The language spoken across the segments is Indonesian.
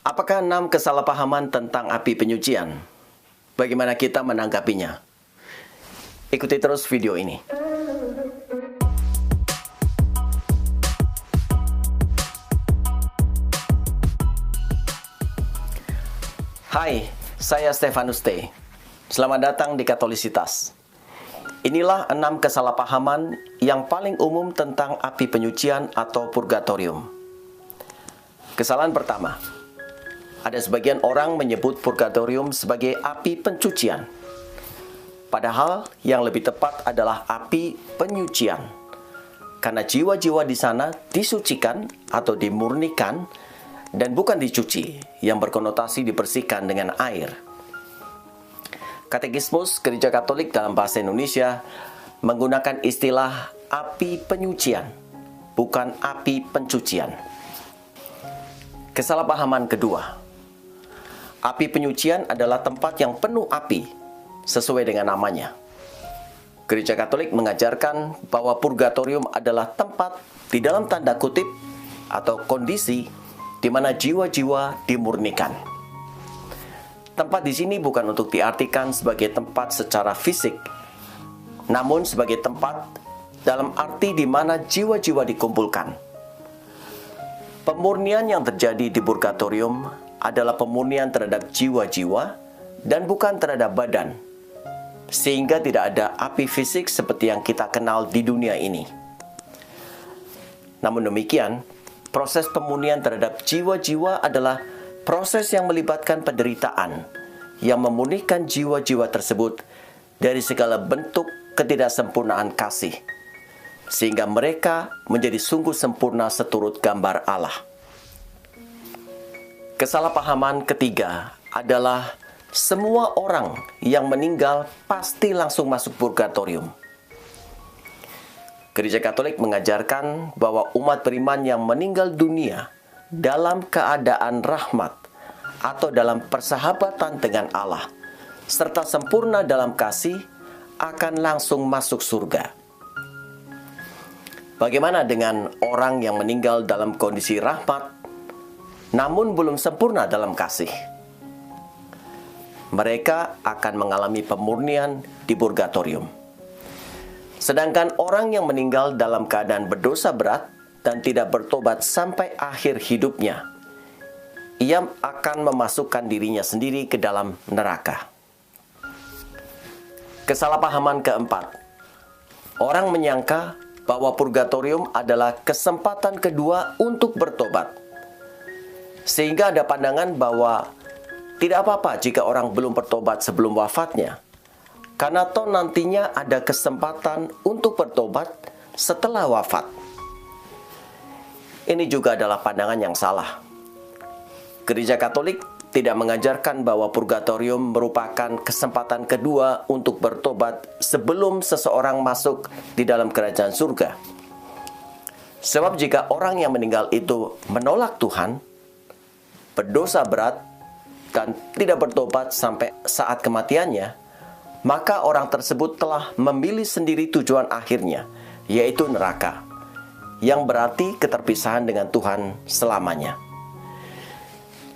Apakah 6 kesalahpahaman tentang api penyucian? Bagaimana kita menanggapinya? Ikuti terus video ini. Hai, saya Stefanus T. Selamat datang di Katolisitas. Inilah 6 kesalahpahaman yang paling umum tentang api penyucian atau purgatorium. Kesalahan pertama. Ada sebagian orang menyebut purgatorium sebagai api pencucian. Padahal yang lebih tepat adalah api penyucian. Karena jiwa-jiwa di sana disucikan atau dimurnikan dan bukan dicuci, yang berkonotasi dibersihkan dengan air. Katekismus Gereja Katolik dalam bahasa Indonesia menggunakan istilah api penyucian, bukan api pencucian. Kesalahpahaman kedua. Api penyucian adalah tempat yang penuh api, sesuai dengan namanya. Gereja Katolik mengajarkan bahwa purgatorium adalah tempat di dalam tanda kutip atau kondisi di mana jiwa-jiwa dimurnikan. Tempat di sini bukan untuk diartikan sebagai tempat secara fisik, namun sebagai tempat dalam arti di mana jiwa-jiwa dikumpulkan. Pemurnian yang terjadi di purgatorium adalah pemurnian terhadap jiwa-jiwa dan bukan terhadap badan, sehingga tidak ada api fisik seperti yang kita kenal di dunia ini. Namun demikian, proses pemurnian terhadap jiwa-jiwa adalah proses yang melibatkan penderitaan yang memurnikan jiwa-jiwa tersebut dari segala bentuk ketidaksempurnaan kasih, sehingga mereka menjadi sungguh sempurna seturut gambar Allah. Kesalahpahaman ketiga adalah semua orang yang meninggal pasti langsung masuk purgatorium. Gereja Katolik mengajarkan bahwa umat beriman yang meninggal dunia dalam keadaan rahmat atau dalam persahabatan dengan Allah, serta sempurna dalam kasih, akan langsung masuk surga. Bagaimana dengan orang yang meninggal dalam kondisi rahmat, namun belum sempurna dalam kasih? Mereka akan mengalami pemurnian di purgatorium. Sedangkan orang yang meninggal dalam keadaan berdosa berat dan tidak bertobat sampai akhir hidupnya, ia akan memasukkan dirinya sendiri ke dalam neraka. Kesalahpahaman keempat. Orang menyangka bahwa purgatorium adalah kesempatan kedua untuk bertobat, sehingga ada pandangan bahwa tidak apa-apa jika orang belum bertobat sebelum wafatnya, karena toh nantinya ada kesempatan untuk bertobat setelah wafat. Ini juga adalah pandangan yang salah. Gereja Katolik tidak mengajarkan bahwa purgatorium merupakan kesempatan kedua untuk bertobat sebelum seseorang masuk di dalam kerajaan surga. Sebab jika orang yang meninggal itu menolak Tuhan, berdosa berat, dan tidak bertobat sampai saat kematiannya, maka orang tersebut telah memilih sendiri tujuan akhirnya, yaitu neraka, yang berarti keterpisahan dengan Tuhan selamanya.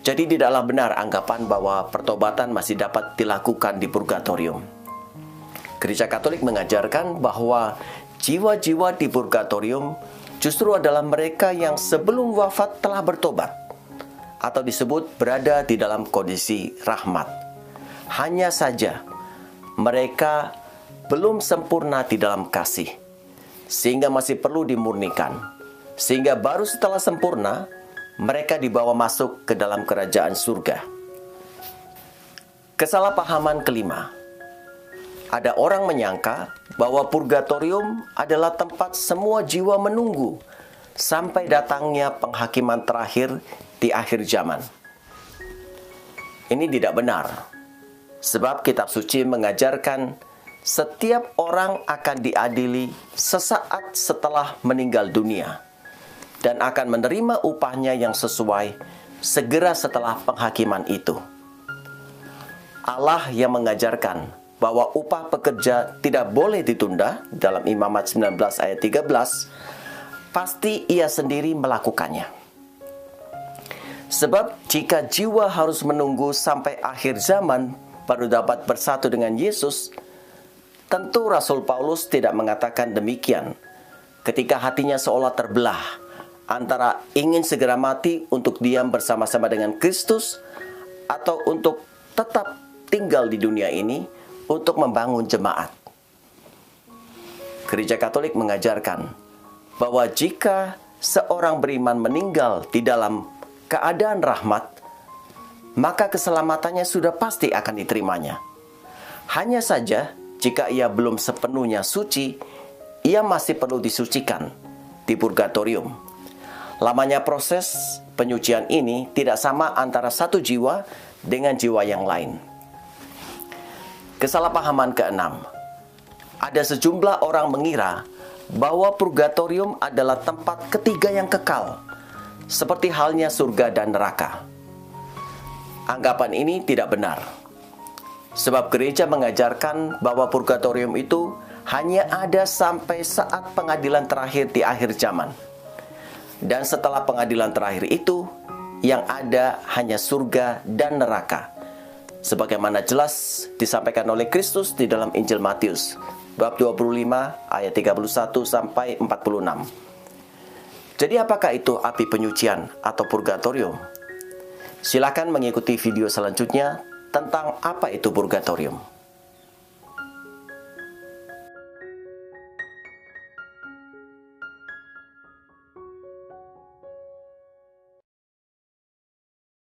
Jadi tidaklah benar anggapan bahwa pertobatan masih dapat dilakukan di purgatorium. Gereja Katolik mengajarkan bahwa jiwa-jiwa di purgatorium justru adalah mereka yang sebelum wafat telah bertobat, atau disebut berada di dalam kondisi rahmat. Hanya saja mereka belum sempurna di dalam kasih, sehingga masih perlu dimurnikan. Sehingga baru setelah sempurna, mereka dibawa masuk ke dalam kerajaan surga. Kesalahpahaman kelima. Ada orang menyangka bahwa purgatorium adalah tempat semua jiwa menunggu sampai datangnya penghakiman terakhir di akhir zaman. Ini tidak benar, sebab kitab suci mengajarkan setiap orang akan diadili sesaat setelah meninggal dunia dan akan menerima upahnya yang sesuai segera setelah penghakiman itu. Allah yang mengajarkan bahwa upah pekerja tidak boleh ditunda dalam Imamat 19 ayat 13, pasti ia sendiri melakukannya. Sebab jika jiwa harus menunggu sampai akhir zaman baru dapat bersatu dengan Yesus, tentu Rasul Paulus tidak mengatakan demikian ketika hatinya seolah terbelah antara ingin segera mati untuk diam bersama-sama dengan Kristus atau untuk tetap tinggal di dunia ini untuk membangun jemaat. Gereja Katolik mengajarkan bahwa jika seorang beriman meninggal di dalam keadaan rahmat, maka keselamatannya sudah pasti akan diterimanya. Hanya saja, jika ia belum sepenuhnya suci, ia masih perlu disucikan di purgatorium. Lamanya proses penyucian ini tidak sama antara satu jiwa dengan jiwa yang lain. Kesalahpahaman keenam. Ada sejumlah orang mengira bahwa purgatorium adalah tempat ketiga yang kekal, seperti halnya surga dan neraka. Anggapan ini tidak benar. Sebab gereja mengajarkan bahwa purgatorium itu hanya ada sampai saat pengadilan terakhir di akhir zaman. Dan setelah pengadilan terakhir itu, yang ada hanya surga dan neraka. Sebagaimana jelas disampaikan oleh Kristus di dalam Injil Matius, bab 25 ayat 31 sampai 46. Jadi apakah itu api penyucian atau purgatorium? Silakan mengikuti video selanjutnya tentang apa itu purgatorium.